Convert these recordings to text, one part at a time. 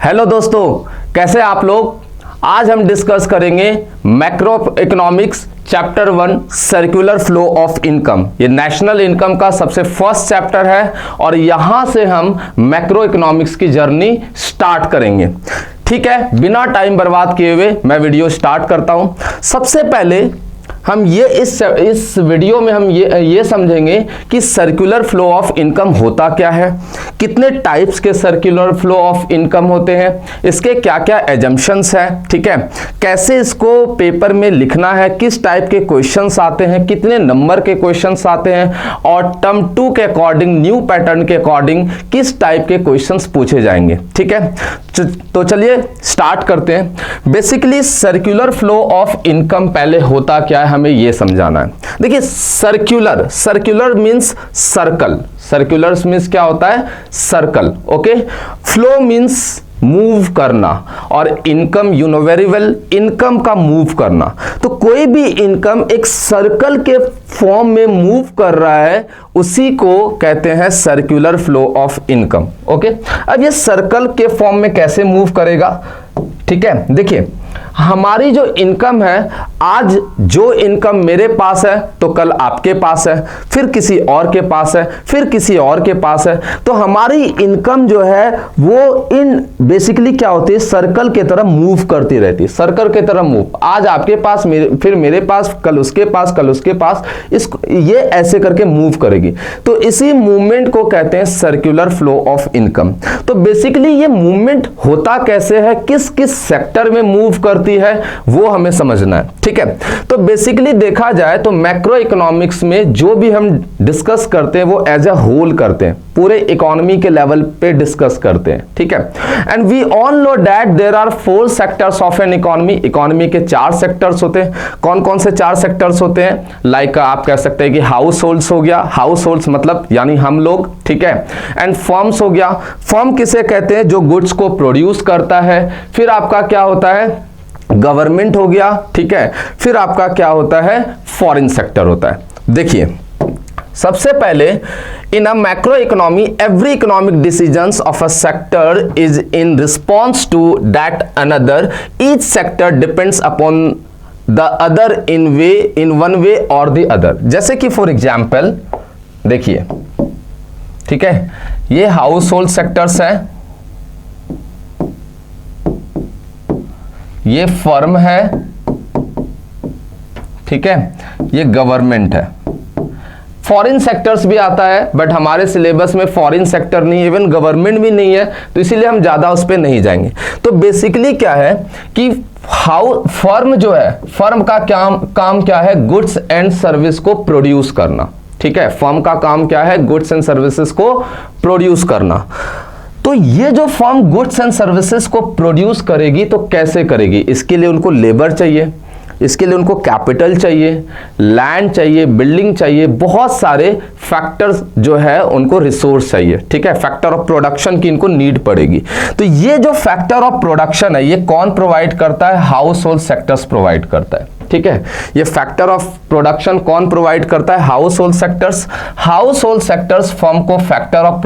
Hello दोस्तों, कैसे आप लोग। आज हम डिस्कस करेंगे macro economics chapter 1 circular flow of income. ये नेशनल इनकम का सबसे फर्स्ट चैप्टर है और यहां से हम मैक्रो इकोनॉमिक्स की जर्नी स्टार्ट करेंगे। ठीक है, बिना टाइम बर्बाद किए हुए मैं वीडियो स्टार्ट करता हूं। सबसे पहले हम इस वीडियो में हम ये समझेंगे कि सर्कुलर फ्लो ऑफ इनकम होता क्या है, कितने टाइप्स के सर्कुलर फ्लो ऑफ इनकम होते हैं, इसके क्या क्या एजम्पशंस हैं, ठीक है, कैसे इसको पेपर में लिखना है, किस टाइप के क्वेश्चंस आते हैं, कितने नंबर के क्वेश्चंस आते हैं और टर्म 2 के अकॉर्डिंग, न्यू पैटर्न के अकॉर्डिंग किस टाइप के क्वेश्चंस पूछे जाएंगे। ठीक है, तो चलिए स्टार्ट करते हैं। Basically circular flow of income पहले होता क्या है हमें ये समझाना है। देखिए, circular means circle, circular means क्या होता है, circle. Okay, flow means move करना और income, you know very well, income का मूव करना। तो कोई भी इनकम एक सर्कल के फॉर्म में मूव कर रहा है, उसी को कहते हैं circular flow of income. Okay, अब ये सर्कल के फॉर्म में कैसे मूव करेगा, ठीक है। देखिए, हमारी जो इनकम है, आज जो इनकम मेरे पास है तो कल आपके पास है, फिर किसी और के पास है, फिर किसी और के पास है। तो हमारी इनकम जो है वो इन बेसिकली क्या होती है, सर्कल की तरह मूव करती रहती है, सर्कल की तरह मूव। आज आपके पास, फिर मेरे पास, कल उसके पास, कल उसके पास, ये ऐसे करके मूव करेगी। तो इसी मूवमेंट को कहते हैं सर्कुलर फ्लो ऑफ इनकम। तो बेसिकली ये मूवमेंट होता कैसे है, किस किस सेक्टर में मूव करती है, वो हमें समझना है। ठीक है, तो बेसिकली देखा जाए तो मैक्रो इकोनॉमिक्स में जो भी हम डिस्कस करते हैं वो एज ए होल करते हैं, पूरे इकोनॉमी के लेवल पे डिस्कस करते हैं। ठीक है, and we all know that there are 4 sectors of an economy. Economy के 4 सेक्टर्स होते हैं। कौन कौन से 4 सेक्टर्स होते हैं? लाइक आप कह सकते हैं कि हाउस होल्ड्स हो गया, हाउस होल्ड्स मतलब यानी हम लोग, ठीक है। एंड फर्म्स हो गया, फर्म किसे कहते हैं, जो गुड्स को प्रोड्यूस करता है। फिर आपका क्या होता है, गवर्नमेंट हो गया, ठीक है। फिर आपका क्या होता है, फॉरेन सेक्टर होता है। देखिए, सबसे पहले in a macro economy every economic decisions of a sector is in response to that another, each sector depends upon the other in one way और द अदर। जैसे कि फॉर एग्जाम्पल देखिए, ठीक है, ये हाउस होल्ड सेक्टर्स है, ये firm है, ठीक है, ये गवर्नमेंट है। फॉरेन सेक्टर्स भी आता है बट हमारे सिलेबस में फॉरेन सेक्टर नहीं, इवन गवर्नमेंट भी नहीं है, तो इसीलिए हम ज्यादा उस पर नहीं जाएंगे। तो बेसिकली क्या है कि फर्म जो है, फर्म का काम क्या है, गुड्स एंड सर्विस को प्रोड्यूस करना। ठीक है, फर्म का काम क्या है, गुड्स एंड सर्विसेज को प्रोड्यूस करना। तो ये जो फर्म गुड्स एंड सर्विसेज को प्रोड्यूस करेगी तो कैसे करेगी, इसके लिए उनको लेबर चाहिए, इसके लिए उनको कैपिटल चाहिए, लैंड चाहिए, बिल्डिंग चाहिए, बहुत सारे फैक्टर्स जो है उनको रिसोर्स चाहिए। ठीक है, फैक्टर ऑफ प्रोडक्शन की इनको नीड पड़ेगी। तो ये जो फैक्टर ऑफ प्रोडक्शन है ये कौन प्रोवाइड करता है, हाउस होल्ड सेक्टर्स प्रोवाइड करता है। ठीक है, ये फैक्टर ऑफ प्रोडक्शन कौन प्रोवाइड करता है, house hold sectors. House hold sectors firm को फैक्टर ऑफ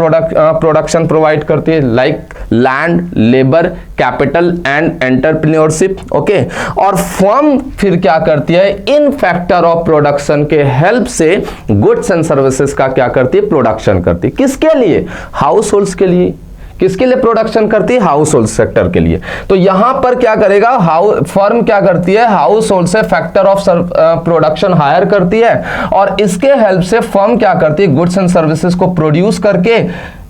प्रोडक्शन प्रोवाइड करती है, like land, labour, capital and entrepreneurship. Okay, और फर्म फिर क्या करती है, इन फैक्टर ऑफ प्रोडक्शन के हेल्प से गुड्स एंड सर्विसेज का क्या करती है, प्रोडक्शन करती है। किसके लिए, हाउस होल्ड्स के लिए। किसके लिए प्रोडक्शन करती है, हाउस होल्ड सेक्टर के लिए। तो यहां पर क्या करेगा, फर्म क्या करती है, हाउस होल्ड से फैक्टर ऑफ प्रोडक्शन हायर करती है और इसके हेल्प से फर्म क्या करती है, गुड्स एंड सर्विसेज को प्रोड्यूस करके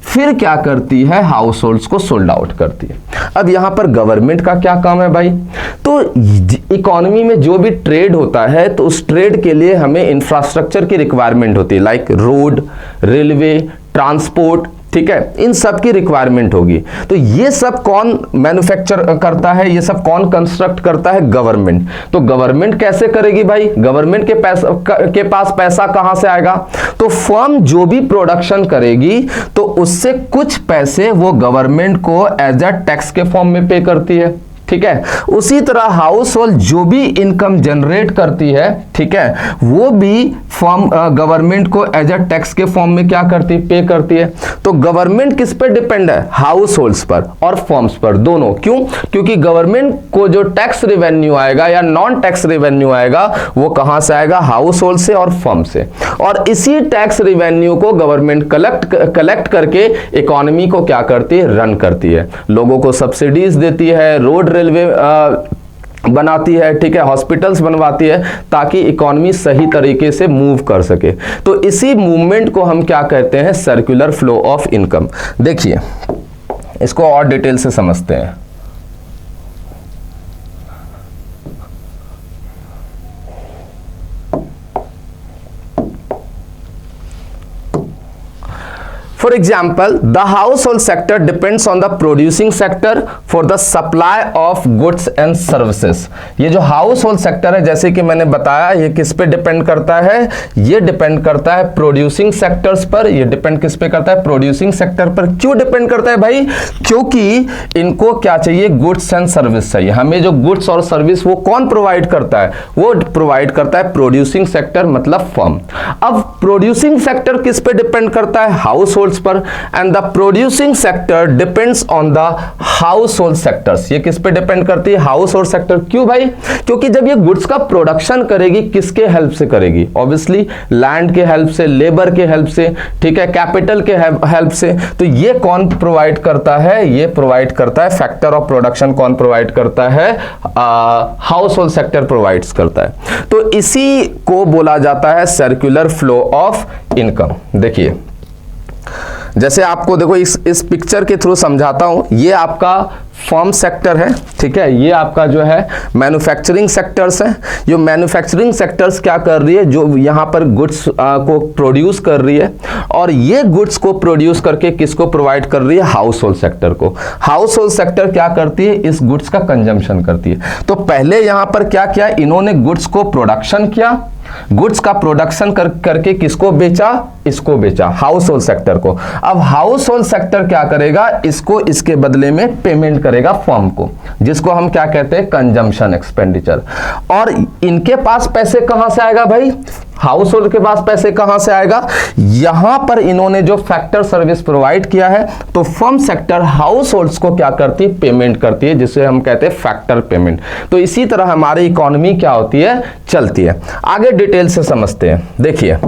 फिर क्या करती है, हाउस होल्ड्स को सोल्ड आउट करती है। अब यहां पर गवर्नमेंट का क्या काम है भाई, तो इकोनॉमी में जो भी ट्रेड होता है तो उस ट्रेड के लिए हमें इंफ्रास्ट्रक्चर की रिक्वायरमेंट होती है, लाइक रोड, रेलवे, ट्रांसपोर्ट, ठीक है, इन सब की रिक्वायरमेंट होगी। तो ये सब कौन मैन्युफैक्चर करता है, ये सब कौन कंस्ट्रक्ट करता है, गवर्नमेंट। तो गवर्नमेंट कैसे करेगी भाई, गवर्नमेंट के पास पैसा कहां से आएगा, तो फर्म जो भी प्रोडक्शन करेगी तो उससे कुछ पैसे वो गवर्नमेंट को एज अ टैक्स के फॉर्म में पे करती है। ठीक है। उसी तरह हाउस होल्ड जो भी इनकम जनरेट करती है, ठीक है, वो भी फॉर्म गवर्नमेंट को एज अ टैक्स के फॉर्म में क्या करती है, पे करती है। तो गवर्नमेंट किस पे डिपेंड है, हाउस होल्ड्स पर और फॉर्म्स पर, दोनों। क्यों? क्योंकि गवर्नमेंट को जो टैक्स रेवेन्यू आएगा या नॉन टैक्स रेवेन्यू आएगा वो कहां से आएगा, हाउस होल्ड से और फॉर्म से। और इसी टैक्स रेवेन्यू को गवर्नमेंट कलेक्ट करके इकोनॉमी को क्या करती है, रन करती है, लोगों को सब्सिडीज देती है, रोड रेलवे बनाती है, ठीक है, हॉस्पिटल्स बनवाती है, ताकि इकोनॉमी सही तरीके से मूव कर सके। तो इसी मूवमेंट को हम क्या कहते हैं, सर्कुलर फ्लो ऑफ इनकम। देखिए इसको और डिटेल से समझते हैं। For example, the household sector depends on the producing sector for the supply of goods and services। ये जो हाउसहोल्ड सेक्टर है, जैसे कि मैंने बताया, ये किस पे डिपेंड करता है, ये डिपेंड करता है प्रोड्यूसिंग सेक्टर्स पर। ये डिपेंड किस पे करता है, प्रोड्यूसिंग सेक्टर पर। क्यों डिपेंड करता है भाई, क्योंकि इनको क्या चाहिए, गुड्स एंड सर्विस चाहिए। हमें जो गुड्स और सर्विस वो कौन प्रोवाइड करता है, वो प्रोवाइड करता है प्रोड्यूसिंग सेक्टर, मतलब फर्म। अब प्रोड्यूसिंग सेक्टर किस पे डिपेंड करता है, हाउस पर, and the producing sector depends on the house hold sectors. ये किस पे डिपेंड करती है, हाउस होल्ड सेक्टर। क्यों भाई, क्योंकि जब ये गुड्स का प्रोडक्शन करेगी, किसके हेल्प से करेगी, ऑब्वियसली लैंड के हेल्प से, लेबर के हेल्प से, ठीक है, कैपिटल के हेल्प से। तो ये कौन प्रोवाइड करता है, ये प्रोवाइड करता है, फैक्टर ऑफ प्रोडक्शन कौन प्रोवाइड करता है, हाउस होल्ड सेक्टर प्रोवाइड्स करता है। तो इसी को बोला जाता है सर्कुलर फ्लो ऑफ इनकम। देखिए जैसे आपको देखो इस पिक्चर के थ्रू समझाता हूं। ये आपका फर्म सेक्टर है, ठीक है, ये आपका जो है मैन्युफैक्चरिंग सेक्टर्स है। जो मैन्युफैक्चरिंग सेक्टर्स क्या कर रही है, जो यहाँ पर गुड्स को प्रोड्यूस कर रही है, और ये गुड्स को प्रोड्यूस करके किसको प्रोवाइड कर रही है, हाउस होल्ड सेक्टर को। हाउस होल्ड सेक्टर क्या करती है, इस गुड्स का कंजम्पशन करती है। तो पहले यहाँ पर क्या किया, इन्होंने गुड्स को प्रोडक्शन किया, गुड्स का प्रोडक्शन करके किसको बेचा, इसको बेचा, हाउस होल्ड सेक्टर को। अब हाउस होल्ड सेक्टर क्या करेगा, इसको इसके बदले में पेमेंट करेगा फर्म को, जिसको हम क्या कहते हैं, कंजम्पशन एक्सपेंडिचर। और इनके पास पैसे कहां से आएगा भाई, हाउस होल्ड के पास पैसे कहां से आएगा, यहां पर इन्होंने जो फैक्टर सर्विस प्रोवाइड किया है, तो फर्म सेक्टर हाउस होल्ड्स को क्या करती है, पेमेंट करती है, जिसे हम कहते हैं फैक्टर पेमेंट। तो इसी तरह हमारी इकोनॉमी क्या होती है, चलती है। आगे डिटेल से समझते हैं। देखिए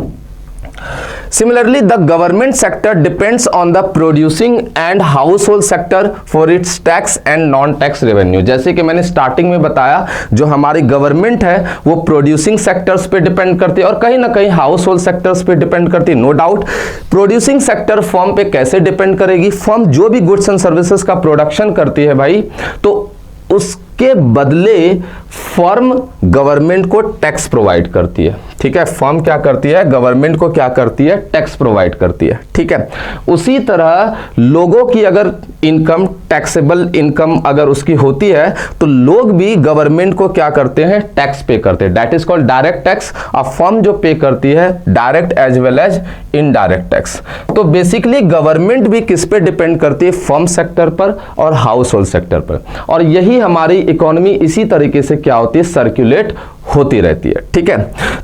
Similarly, the government sector depends on the producing and household sector for its tax and non-tax revenue। जैसे कि मैंने स्टार्टिंग में बताया, जो हमारी गवर्नमेंट है वो प्रोड्यूसिंग सेक्टर्स पे डिपेंड करती है और कहीं ना कहीं हाउस होल्ड सेक्टर्स पे डिपेंड करती है, no doubt. Producing sector firm पे कैसे डिपेंड करेगी, फर्म जो भी गुड्स एंड सर्विसेज का प्रोडक्शन करती है भाई, तो उसके बदले फर्म गवर्नमेंट को टैक्स प्रोवाइड करती है, ठीक है। फर्म क्या करती है, गवर्नमेंट को क्या करती है, टैक्स प्रोवाइड करती है, ठीक है। उसी तरह लोगों की अगर इनकम, टैक्सेबल इनकम अगर उसकी होती है, तो लोग भी गवर्नमेंट को क्या करते हैं, टैक्स पे करते हैं, that is called direct tax. अब फर्म जो पे करती है direct as well as indirect tax. तो बेसिकली गवर्नमेंट भी किस पे डिपेंड करती है, फर्म सेक्टर पर और हाउस होल्ड सेक्टर पर। और यही हमारी इकोनॉमी इसी तरीके से क्या होती है, सर्कुलेट होती रहती है, ठीक है।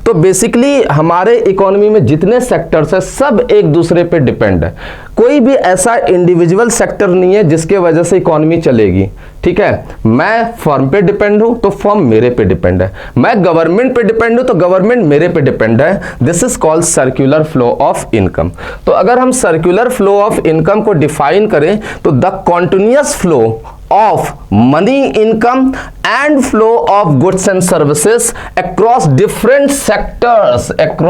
तो बेसिकली हमारे इकोनॉमी में जितने सेक्टर्स है सब एक दूसरे पे डिपेंड है। कोई भी ऐसा इंडिविजुअल सेक्टर नहीं है जिसके वजह से इकोनॉमी चलेगी, ठीक है। मैं फर्म पे डिपेंड हूं तो फर्म मेरे पे डिपेंड है, मैं गवर्नमेंट पे डिपेंड हूं तो गवर्नमेंट मेरे पे डिपेंड है। This is called circular flow of income. तो अगर हम सर्कुलर फ्लो ऑफ इनकम को डिफाइन करें तो the continuous flow of money, income and flow of goods and services across different sectors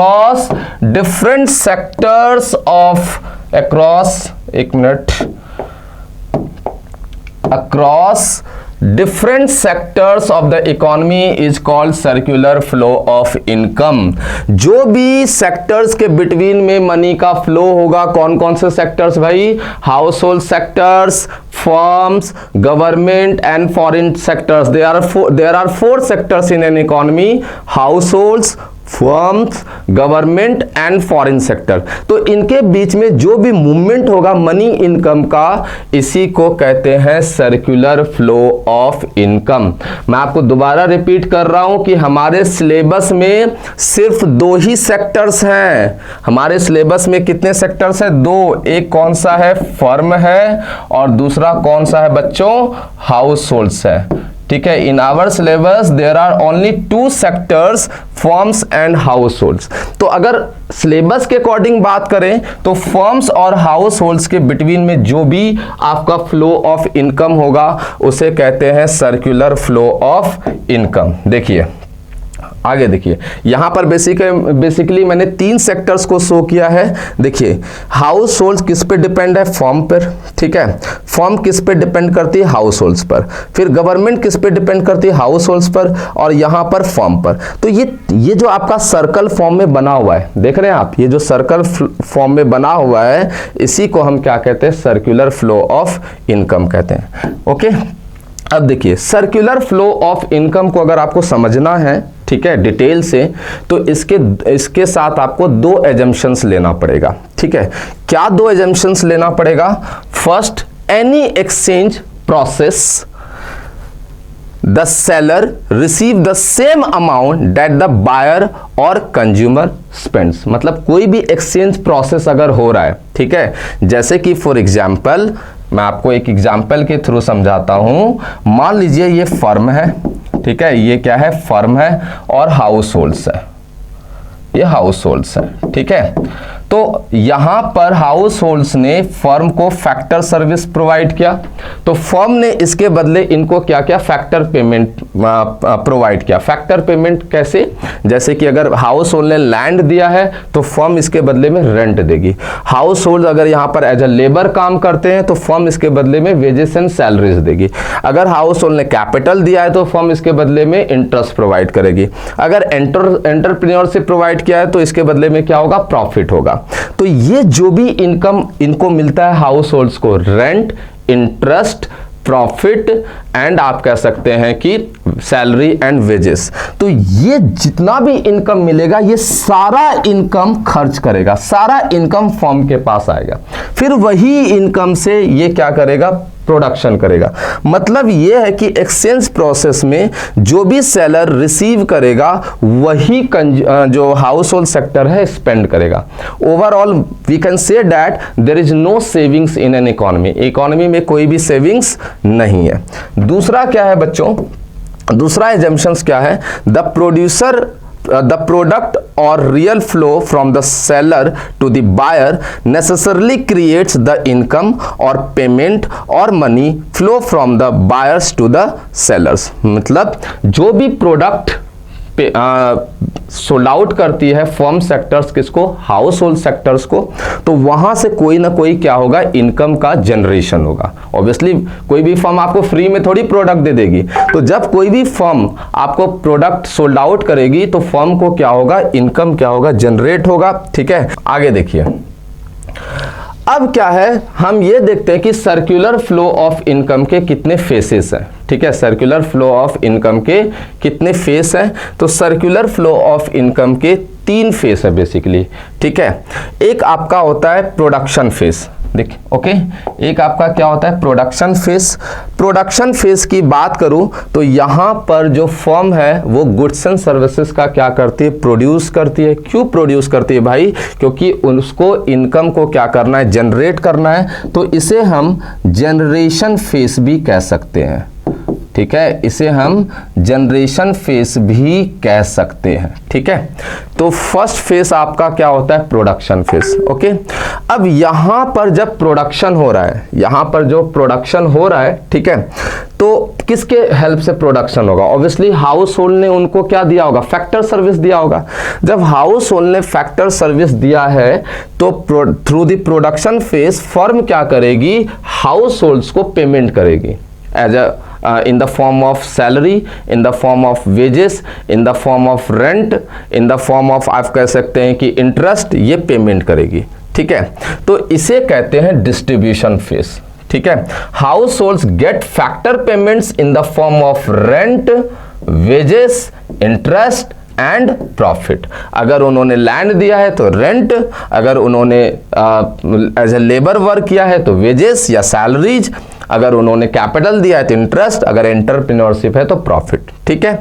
of the economy is called circular flow of income। जो भी sectors के between में money का flow होगा, कौन कौन से सेक्टर्स भाई, house hold sectors, firms, government and foreign sectors. there are four sectors in an economy: households, firms, government and foreign sector. तो इनके बीच में जो भी मूवमेंट होगा मनी इनकम का, इसी को कहते हैं सर्कुलर फ्लो ऑफ इनकम। मैं आपको दोबारा रिपीट कर रहा हूं कि हमारे सिलेबस में सिर्फ 2 ही सेक्टर्स हैं। हमारे सिलेबस में कितने सेक्टर्स हैं? 2। एक कौन सा है? फर्म है, और दूसरा कौन सा है बच्चों? हाउस होल्ड्स है। ठीक है, in our syllabus there are only 2 sectors, firms and households. तो अगर सिलेबस के अकॉर्डिंग बात करें तो फर्म्स और हाउस होल्ड्स के बिटवीन में जो भी आपका फ्लो ऑफ इनकम होगा उसे कहते हैं सर्कुलर फ्लो ऑफ इनकम। देखिए आगे, देखिए यहां पर बेसिकली मैंने 3 सेक्टर्स को शो किया है। देखिए हाउस होल्ड्स किस पे डिपेंड है? फर्म पर। ठीक है, फर्म किस पे डिपेंड करती है? हाउस होल्ड्स पर। फिर गवर्नमेंट किस पे डिपेंड करती है? हाउस होल्ड्स पर, और यहां पर फर्म पर। तो ये जो आपका सर्कल फॉर्म में बना हुआ है, देख रहे हैं आप, ये जो सर्कल फॉर्म में बना हुआ है, इसी को हम क्या कहते हैं? सर्कुलर फ्लो ऑफ इनकम कहते हैं। ओके, अब देखिए सर्कुलर फ्लो ऑफ इनकम को अगर आपको समझना है, ठीक है, डिटेल से, तो इसके साथ आपको 2 एजम्पशंस लेना पड़ेगा। ठीक है, क्या 2 एजम्पशंस लेना पड़ेगा? First, any exchange process the seller receive the same amount that the buyer और कंज्यूमर स्पेंड्स। मतलब कोई भी एक्सचेंज प्रोसेस अगर हो रहा है, ठीक है, जैसे कि फॉर एग्जांपल मैं आपको एक एग्जांपल के थ्रू समझाता हूं। मान लीजिए ये फर्म है, ठीक है, ये क्या है? फर्म है, और हाउस होल्ड्स है, ये हाउस होल्ड्स है। ठीक है, तो यहां पर हाउस होल्ड्स ने फर्म को फैक्टर सर्विस प्रोवाइड किया, तो फर्म ने इसके बदले इनको क्या क्या? फैक्टर पेमेंट प्रोवाइड किया। फैक्टर पेमेंट कैसे? जैसे कि अगर हाउस होल्ड ने लैंड दिया है तो फर्म इसके बदले में रेंट देगी। हाउस होल्ड अगर यहां पर एज अ लेबर काम करते हैं तो फर्म इसके बदले में वेजेस एंड सैलरीज देगी। अगर हाउस होल्ड ने कैपिटल दिया है तो फर्म इसके बदले में इंटरेस्ट प्रोवाइड करेगी। अगर एंटरप्रेन्योरशिप प्रोवाइड किया है तो इसके बदले में क्या होगा? प्रॉफिट होगा। तो ये जो भी इनकम इनको मिलता है हाउस होल्ड्स को, रेंट, इंटरेस्ट, प्रॉफिट एंड आप कह सकते हैं कि सैलरी एंड वेजेस, तो ये जितना भी इनकम मिलेगा ये सारा इनकम खर्च करेगा, सारा इनकम फर्म के पास आएगा। फिर वही इनकम से ये क्या करेगा? प्रोडक्शन करेगा। मतलब ये है कि एक्सचेंज प्रोसेस में जो भी सेलर रिसीव करेगा वही जो हाउस होल्ड सेक्टर है स्पेंड करेगा। Overall we can say that there is no savings in an economy. Economy में कोई भी सेविंग्स नहीं है। दूसरा क्या है बच्चों? दूसरा एजम्पशंस क्या है? the product or real flow from the seller to the buyer necessarily creates the income or payment or money flow from the buyers to the sellers। मतलब जो भी प्रोडक्ट सोल्ड आउट करती है फर्म सेक्टर्स किसको? House hold sectors को, तो वहां से कोई ना कोई क्या होगा? इनकम का जनरेशन होगा। ऑब्वियसली कोई भी फर्म आपको फ्री में थोड़ी प्रोडक्ट दे देगी, तो जब कोई भी फर्म आपको प्रोडक्ट सोल्ड आउट करेगी तो फर्म को क्या होगा? इनकम क्या होगा? जनरेट होगा। ठीक है, आगे देखिए अब क्या है, हम ये देखते हैं कि सर्कुलर फ्लो ऑफ इनकम के कितने फेसेस हैं। ठीक है, सर्कुलर फ्लो ऑफ इनकम के कितने फेस हैं? तो सर्कुलर फ्लो ऑफ इनकम के 3 फेस है बेसिकली। ठीक है, एक आपका होता है प्रोडक्शन फेस, देखिए ओके, एक आपका क्या होता है? Production face. प्रोडक्शन फेस की बात करूं तो यहां पर जो फर्म है वो गुड्स एंड सर्विसेज का क्या करती है? प्रोड्यूस करती है। क्यों प्रोड्यूस करती है भाई? क्योंकि उसको इनकम को क्या करना है? जनरेट करना है। तो इसे हम जनरेशन फेस भी कह सकते हैं। ठीक है, इसे हम जनरेशन फेस भी कह सकते हैं। ठीक है, तो फर्स्ट फेस आपका क्या होता है? Production face. ओके, अब यहां पर जब प्रोडक्शन हो रहा है, यहां पर जो प्रोडक्शन हो रहा है, ठीक है, तो किसके हेल्प से प्रोडक्शन होगा? ऑब्वियसली हाउस होल्ड ने उनको क्या दिया होगा? फैक्टर सर्विस दिया होगा। जब हाउस होल्ड ने फैक्टर सर्विस दिया है तो through the production phase firm क्या करेगी? हाउस होल्ड्स को पेमेंट करेगी as a in the form of salary, in the form of wages, in the form of rent, in the form of आप कह सकते हैं कि इंटरेस्ट, ये पेमेंट करेगी। ठीक है, तो इसे कहते हैं डिस्ट्रीब्यूशन फेस। ठीक है, households get factor payments in the form of rent, wages, interest and profit. अगर उन्होंने लैंड दिया है तो रेंट, अगर उन्होंने एज ए लेबर वर्क किया है तो वेजेस या सैलरीज, अगर उन्होंने कैपिटल दिया है तो इंटरेस्ट, अगर एंटरप्रेन्योरशिप है तो प्रॉफिट। ठीक है,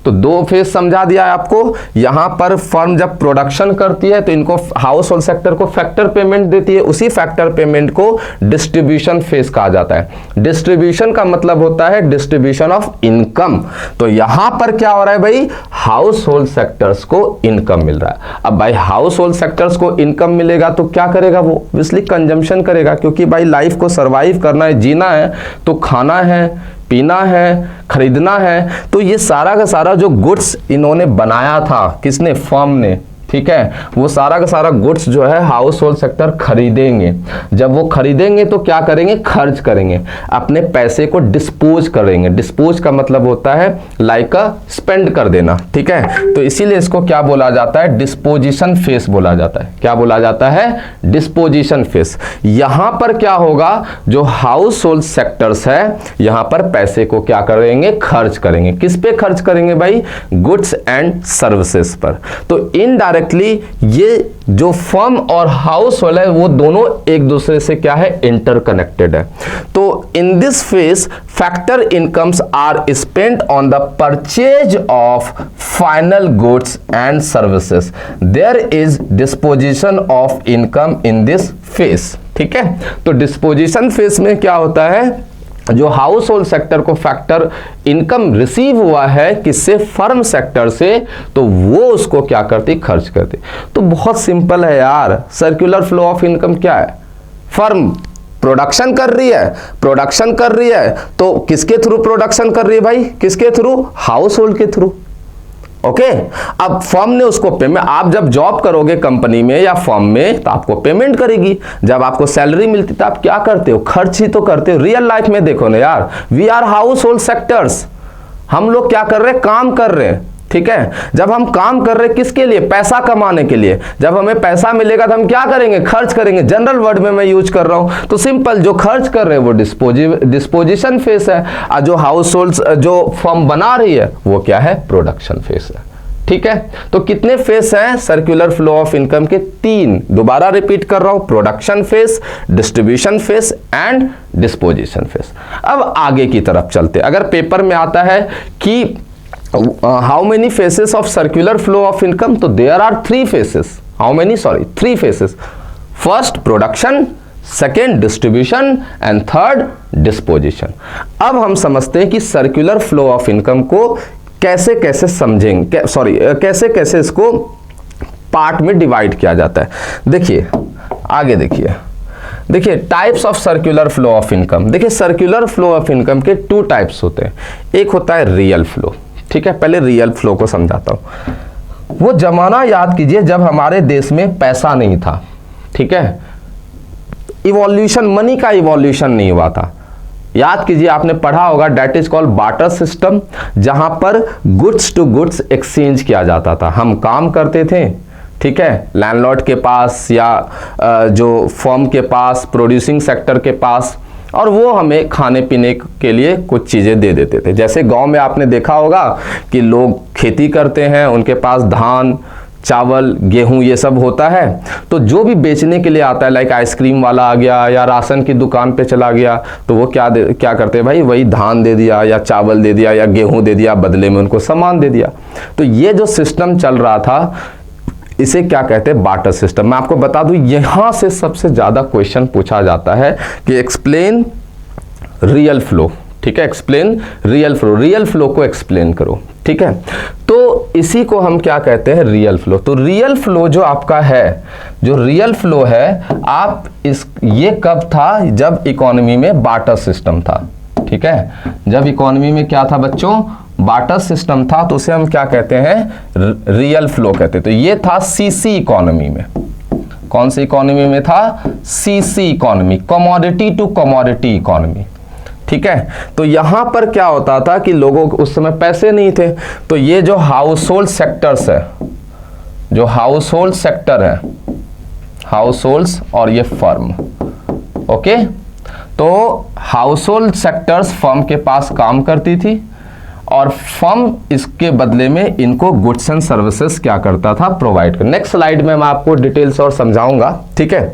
तो दो फेज समझा दिया है आपको। यहां पर फर्म जब प्रोडक्शन करती है तो इनको हाउस होल्ड सेक्टर को फैक्टर पेमेंट देती है, उसी फैक्टर पेमेंट को डिस्ट्रीब्यूशन फेज कहा जाता है। डिस्ट्रीब्यूशन का मतलब होता है डिस्ट्रीब्यूशन ऑफ इनकम। तो यहां पर क्या हो रहा है भाई, हाउस होल्ड सेक्टर्स को इनकम मिल रहा है। अब भाई हाउस होल्ड सेक्टर्स को इनकम मिलेगा तो क्या करेगा, वो ऑब्वियसली कंजम्पशन करेगा, क्योंकि भाई लाइफ को सर्वाइव करना है, जीना है तो खाना है, पीना है, खरीदना है। तो ये सारा का सारा जो गुड्स इन्होंने बनाया था, किसने, फर्म ने, ठीक है, वो सारा का सारा गुड्स जो है हाउस होल्ड सेक्टर खरीदेंगे। जब वो खरीदेंगे तो क्या करेंगे, खर्च करेंगे, अपने पैसे को डिस्पोज करेंगे। डिस्पोज का मतलब होता है लाइक अ स्पेंड कर देना। ठीक है, तो इसीलिए इसको क्या बोला जाता है, डिस्पोजिशन फेस बोला जाता है। क्या बोला जाता है, डिस्पोजिशन फेस। यहां पर क्या होगा, जो हाउस होल्ड सेक्टर्स है यहां पर पैसे को क्या करेंगे, खर्च करेंगे। किस पे खर्च करेंगे भाई, गुड्स एंड सर्विसेज पर। तो इनडायरेक्टली ये जो फर्म और हाउस होल्ड है वो दोनों एक दूसरे से क्या है, इंटरकनेक्टेड है। तो in this phase factor incomes are spent on the purchase of final goods and services. There is disposition of income in this phase. ठीक है, तो डिस्पोजिशन फेज में क्या होता है, जो हाउस होल्ड सेक्टर को फैक्टर इनकम रिसीव हुआ है किससे, फर्म सेक्टर से, तो वो उसको क्या करती, खर्च करती। तो बहुत सिंपल है यार, सर्कुलर फ्लो ऑफ इनकम क्या है, फर्म प्रोडक्शन कर रही है, प्रोडक्शन कर रही है तो किसके थ्रू प्रोडक्शन कर रही है भाई, किसके थ्रू, हाउस होल्ड के थ्रू। ओके, अब फर्म ने उसको पेमेंट, आप जब जॉब करोगे कंपनी में या फर्म में तो आपको पेमेंट करेगी। जब आपको सैलरी मिलती तो आप क्या करते हो, खर्च ही तो करते हो। रियल लाइफ में देखो ना यार, we are household sectors, हम लोग क्या कर रहे हैं, काम कर रहे हैं। ठीक है, जब हम काम कर रहे हैं किसके लिए, पैसा कमाने के लिए। जब हमें पैसा मिलेगा तो हम क्या करेंगे, खर्च करेंगे। जनरल वर्ड में मैं यूज कर रहा हूं, तो सिंपल, जो खर्च कर रहे हैं वो डिस्पोजिशन फेस है, और जो हाउस होल्ड जो फर्म बना रही है वो क्या है, प्रोडक्शन फेस है। ठीक है, तो कितने फेस हैं सर्कुलर फ्लो ऑफ इनकम के, 3। दोबारा रिपीट कर रहा हूं, production face, distribution face and disposition face. अब आगे की तरफ चलते, अगर पेपर में आता है कि how many phases of circular flow of income, तो there are 3 phases. How many, sorry 3 phases. First production, second distribution and third disposition. अब हम समझते हैं कि सर्कुलर फ्लो ऑफ इनकम को कैसे कैसे समझेंगे, कैसे कैसे इसको पार्ट में डिवाइड किया जाता है। देखिए आगे देखिए types of circular flow of income. देखिए सर्कुलर फ्लो ऑफ इनकम के 2 टाइप्स होते हैं। एक होता है रियल फ्लो। ठीक है, पहले रियल फ्लो को समझाता हूं। वो जमाना याद कीजिए जब हमारे देश में पैसा नहीं था। ठीक है, इवोल्यूशन, मनी का इवोल्यूशन नहीं हुआ था। याद कीजिए, आपने पढ़ा होगा, that is called barter system, जहां पर गुड्स टू गुड्स एक्सचेंज किया जाता था। हम काम करते थे, ठीक है, लैंडलॉर्ड के पास या जो फर्म के पास, प्रोड्यूसिंग सेक्टर के पास, और वो हमें खाने पीने के लिए कुछ चीज़ें दे देते थे। जैसे गांव में आपने देखा होगा कि लोग खेती करते हैं, उनके पास धान, चावल, गेहूं ये सब होता है, तो जो भी बेचने के लिए आता है, लाइक आइसक्रीम वाला आ गया या राशन की दुकान पे चला गया, तो वो क्या करते हैं भाई, वही धान दे दिया या चावल दे दिया या गेहूं दे दिया, बदले में उनको सामान दे दिया। तो ये जो सिस्टम चल रहा था, इसे क्या कहते हैं, बार्टर सिस्टम। मैं आपको बता दूं, यहां से सबसे ज्यादा क्वेश्चन पूछा जाता है कि एक्सप्लेन रियल फ्लो। ठीक है, explain real flow, real flow को एक्सप्लेन करो। ठीक है, तो इसी को हम क्या कहते हैं, रियल फ्लो। तो रियल फ्लो जो आपका है, जो रियल फ्लो है, आप ये कब था, जब इकोनॉमी में बार्टर सिस्टम था। ठीक है, जब इकोनॉमी में क्या था बच्चों, बार्टर सिस्टम था, तो उसे हम क्या कहते हैं, रियल फ्लो कहते हैं। तो ये था सीसी इकोनॉमी में। कौन सी इकोनॉमी में था, CC economy, commodity to commodity economy. ठीक है, तो यहां पर क्या होता था कि लोगों को उस समय पैसे नहीं थे, तो ये जो हाउस होल्ड सेक्टर्स है, जो हाउस होल्ड सेक्टर है, हाउस होल्ड्स और ये फर्म, ओके, तो हाउस होल्ड सेक्टर्स फर्म के पास काम करती थी, और फर्म इसके बदले में इनको गुड्स एंड सर्विसेज क्या करता था, प्रोवाइड कर। नेक्स्ट स्लाइड में मैं आपको डिटेल्स और समझाऊंगा, ठीक है।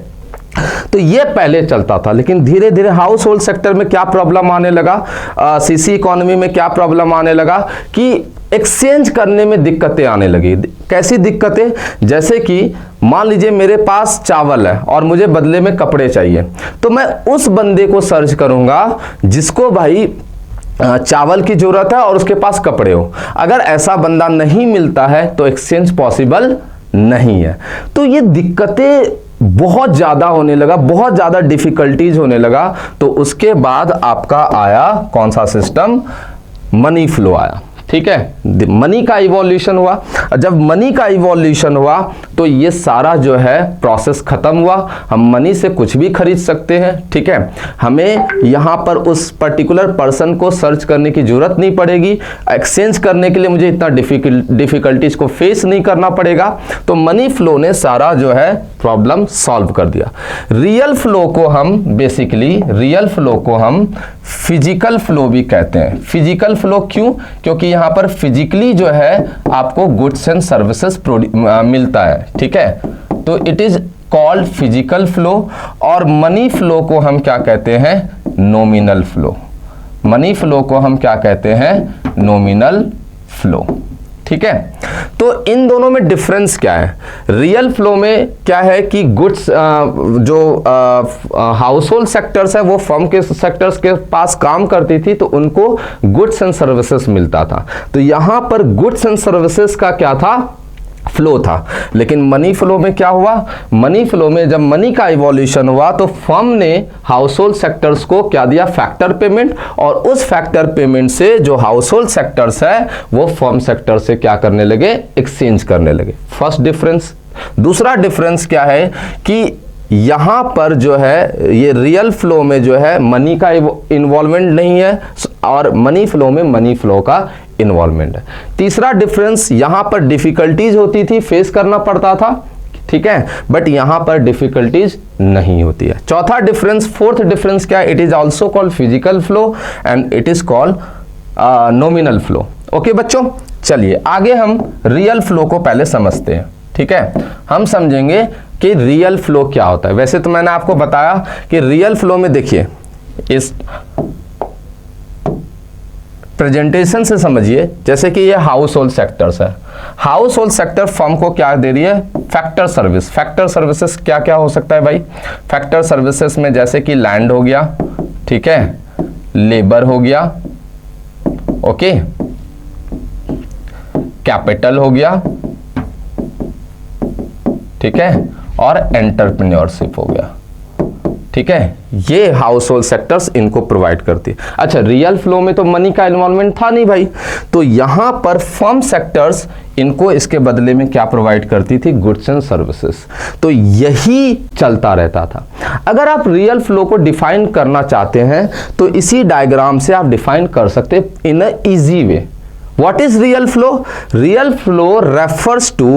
तो ये पहले चलता था, लेकिन धीरे धीरे हाउस होल्ड सेक्टर में क्या प्रॉब्लम आने लगा, सीसी इकोनॉमी में क्या प्रॉब्लम आने लगा कि एक्सचेंज करने में दिक्कतें आने लगी। कैसी दिक्कतें, जैसे कि मान लीजिए मेरे पास चावल है और मुझे बदले में कपड़े चाहिए, तो मैं उस बंदे को सर्च करूंगा जिसको भाई चावल की जरूरत है और उसके पास कपड़े हो। अगर ऐसा बंदा नहीं मिलता है तो एक्सचेंज पॉसिबल नहीं है। तो ये दिक्कतें बहुत ज्यादा होने लगा, बहुत ज्यादा डिफिकल्टीज होने लगा। तो उसके बाद आपका आया कौन सा सिस्टम, मनी फ्लो आया, ठीक है। मनी का इवोल्यूशन हुआ। जब मनी का इवोल्यूशन हुआ तो ये सारा जो है प्रोसेस खत्म हुआ। हम मनी से कुछ भी खरीद सकते हैं, ठीक है। हमें यहाँ पर उस पर्टिकुलर पर्सन को सर्च करने की जरूरत नहीं पड़ेगी। एक्सचेंज करने के लिए मुझे इतना डिफिकल्टीज को फेस नहीं करना पड़ेगा। तो मनी फ्लो ने सारा जो है प्रॉब्लम सॉल्व कर दिया। रियल फ्लो को हम बेसिकली, रियल फ्लो को हम फिजिकल फ्लो भी कहते हैं। फिजिकल फ्लो क्यों, क्योंकि यहां पर फिजिकली जो है आपको गुड्स एंड सर्विसेज मिलता है, ठीक है। तो it is called physical flow. और मनी फ्लो को हम क्या कहते हैं, नॉमिनल फ्लो। मनी फ्लो को हम क्या कहते हैं, नॉमिनल फ्लो, ठीक है। तो इन दोनों में डिफरेंस क्या है, रियल फ्लो में क्या है कि गुड्स जो हाउस होल्ड सेक्टर्स है वो फर्म के सेक्टर्स के पास काम करती थी, तो उनको गुड्स एंड सर्विसेज मिलता था। तो यहां पर गुड्स एंड सर्विसेज का क्या था, फ्लो था। लेकिन मनी फ्लो में क्या हुआ, मनी फ्लो में जब मनी का इवोल्यूशन हुआ तो फर्म ने हाउस होल्ड सेक्टर्स को क्या दिया, फैक्टर पेमेंट। और उस फैक्टर पेमेंट से जो हाउस होल्ड सेक्टर्स है वो फर्म सेक्टर से क्या करने लगे, एक्सचेंज करने लगे। First difference. दूसरा डिफरेंस क्या है कि यहां पर जो है ये रियल फ्लो में जो है मनी का इन्वॉल्वमेंट नहीं है और मनी फ्लो में मनी फ्लो का इन्वॉल्वमेंट है। तीसरा डिफरेंस, यहां पर डिफिकल्टीज होती थी, फेस करना पड़ता था, ठीक है, बट यहां पर डिफिकल्टीज नहीं होती है। चौथा डिफरेंस, फोर्थ डिफरेंस क्या है, it is also called physical flow and it is called nominal flow. Okay बच्चों, चलिए आगे हम रियल फ्लो को पहले समझते हैं, ठीक है। हम समझेंगे कि रियल फ्लो क्या होता है। वैसे तो मैंने आपको बताया कि रियल फ्लो में देखिए, इस प्रेजेंटेशन से समझिए, जैसे कि ये हाउस होल्ड सेक्टर्स है। हाउस होल्ड सेक्टर फर्म को क्या दे रही है, फैक्टर सर्विस। फैक्टर सर्विसेज क्या क्या हो सकता है भाई, फैक्टर सर्विसेज में जैसे कि लैंड हो गया, ठीक है, लेबर हो गया, ओके, कैपिटल हो गया, ठीक है, और एंटरप्रेन्योरशिप हो गया, ठीक है। ये हाउस होल्ड सेक्टर्स इनको प्रोवाइड करती है। अच्छा, रियल फ्लो में तो मनी का इन्वॉल्वमेंट था नहीं भाई, तो यहां पर फर्म सेक्टर्स इनको इसके बदले में क्या प्रोवाइड करती थी, गुड्स एंड सर्विसेज। तो यही चलता रहता था। अगर आप रियल फ्लो को डिफाइन करना चाहते हैं तो इसी डायग्राम से आप डिफाइन कर सकते हैं in a easy way. What is real flow? Real flow refers to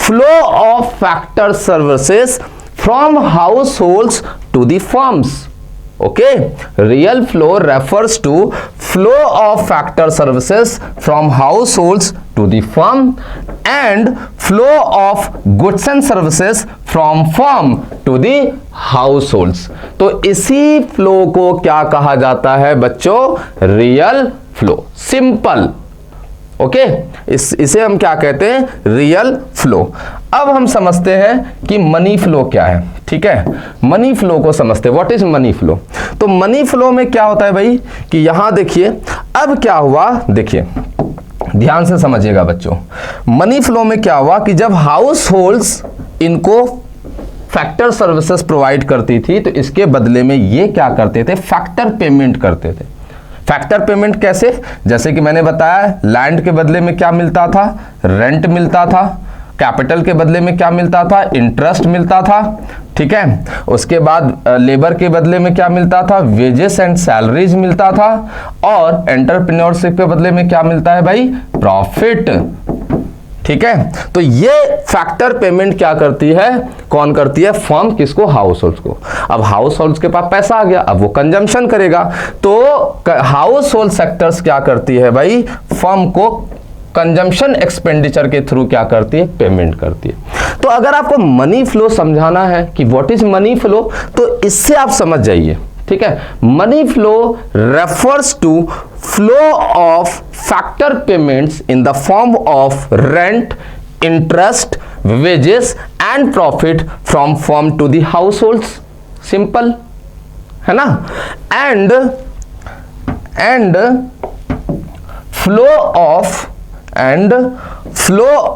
flow of factor services from households to the firms. Okay, real flow refers to flow of factor services from households to the firm and flow of goods and services from firm to the households. तो इसी flow को क्या कहा जाता है बच्चों, real flow. Simple. Okay, इसे हम क्या कहते हैं, रियल फ्लो। अब हम समझते हैं कि मनी फ्लो क्या है, ठीक है। मनी फ्लो को समझते हैं, व्हाट इज मनी फ्लो। तो मनी फ्लो में क्या होता है भाई कि यहां देखिए, अब क्या हुआ, देखिए ध्यान से समझिएगा बच्चों। मनी फ्लो में क्या हुआ कि जब हाउस होल्ड्स इनको फैक्टर सर्विसेज प्रोवाइड करती थी तो इसके बदले में ये क्या करते थे, फैक्टर पेमेंट करते थे। फैक्टर पेमेंट कैसे, जैसे कि मैंने बताया, लैंड के बदले में क्या मिलता था, रेंट मिलता था, कैपिटल के बदले में क्या मिलता था, इंटरेस्ट मिलता था, ठीक है। उसके बाद लेबर के बदले में क्या मिलता था, वेजेस एंड सैलरीज मिलता था, और एंटरप्रेन्योरशिप के बदले में क्या मिलता है भाई, प्रॉफिट, ठीक है। तो ये फैक्टर पेमेंट क्या करती है, कौन करती है, फर्म, किसको, हाउस होल्ड को। अब हाउस होल्ड के पास पैसा आ गया, अब वो कंजम्पशन करेगा, तो हाउस होल्ड सेक्टर्स क्या करती है भाई, फर्म को कंजम्पशन एक्सपेंडिचर के थ्रू क्या करती है, पेमेंट करती है। तो अगर आपको मनी फ्लो समझाना है कि व्हाट इज मनी फ्लो, तो इससे आप समझ जाइए, ठीक है। Money flow refers to flow of factor payments in the form of rent, interest, wages and profit from firm to the households. Simple है ना। And flow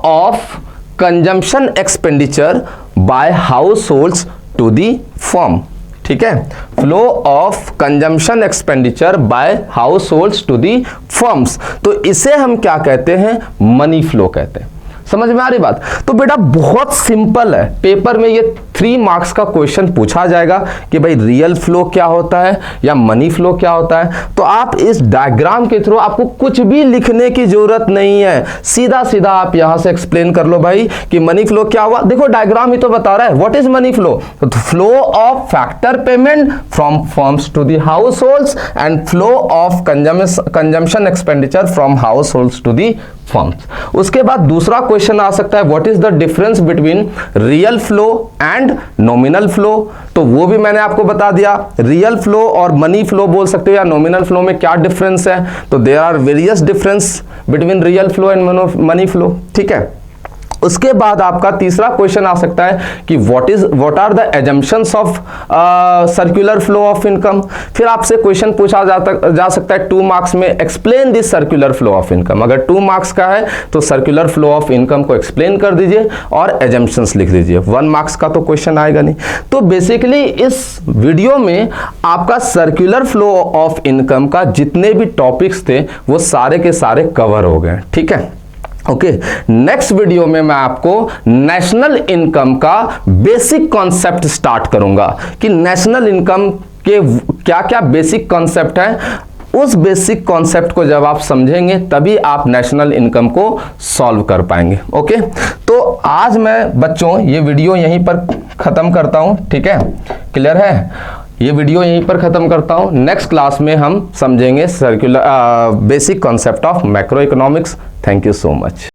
of consumption expenditure by households to the firm, ठीक है। Flow of consumption expenditure by households to the firms, तो इसे हम क्या कहते हैं, मनी फ्लो कहते हैं। समझ में आ रही बात। तो बेटा बहुत सिंपल है, पेपर में ये 3 मार्क्स का क्वेश्चन पूछा जाएगा कि भाई रियल फ्लो क्या होता है या मनी फ्लो क्या होता है। तो आप इस डायग्राम के थ्रू, आपको कुछ भी लिखने की जरूरत नहीं है, सीधा सीधा आप यहां से एक्सप्लेन कर लो भाई कि मनी फ्लो क्या हुआ। देखो डायग्राम ही तो बता रहा है व्हाट इज मनी फ्लो, तो flow of factor payment from firms to the households and flow of consumption expenditure from households to the firms. उसके बाद दूसरा क्वेश्चन आ सकता है what is the difference between real flow and nominal flow, तो वो भी मैंने आपको बता दिया। रियल फ्लो और मनी फ्लो बोल सकते हो या नॉमिनल फ्लो में क्या डिफरेंस है, तो there are various difference between real flow and money flow, ठीक है। उसके बाद आपका तीसरा क्वेश्चन आ सकता है कि what are the assumptions of circular flow of income. फिर आपसे क्वेश्चन पूछा जा सकता है 2 मार्क्स में, explain this circular flow of income. अगर 2 मार्क्स का है तो सर्कुलर फ्लो ऑफ इनकम को एक्सप्लेन कर दीजिए और एजम्पशंस लिख दीजिए। 1 मार्क्स का तो क्वेश्चन आएगा नहीं। तो बेसिकली इस वीडियो में आपका सर्कुलर फ्लो ऑफ इनकम का जितने भी टॉपिक्स थे वो सारे के सारे कवर हो गए, ठीक है। ओके, नेक्स्ट वीडियो में मैं आपको नेशनल इनकम का बेसिक कॉन्सेप्ट स्टार्ट करूंगा कि नेशनल इनकम के क्या क्या बेसिक कॉन्सेप्ट है। उस बेसिक कॉन्सेप्ट को जब आप समझेंगे तभी आप नेशनल इनकम को सॉल्व कर पाएंगे। ओके, तो आज मैं बच्चों ये वीडियो यहीं पर खत्म करता हूं, ठीक है। क्लियर है, ये वीडियो यहीं पर खत्म करता हूं। नेक्स्ट क्लास में हम समझेंगे basic concept of macro economics. Thank you so much.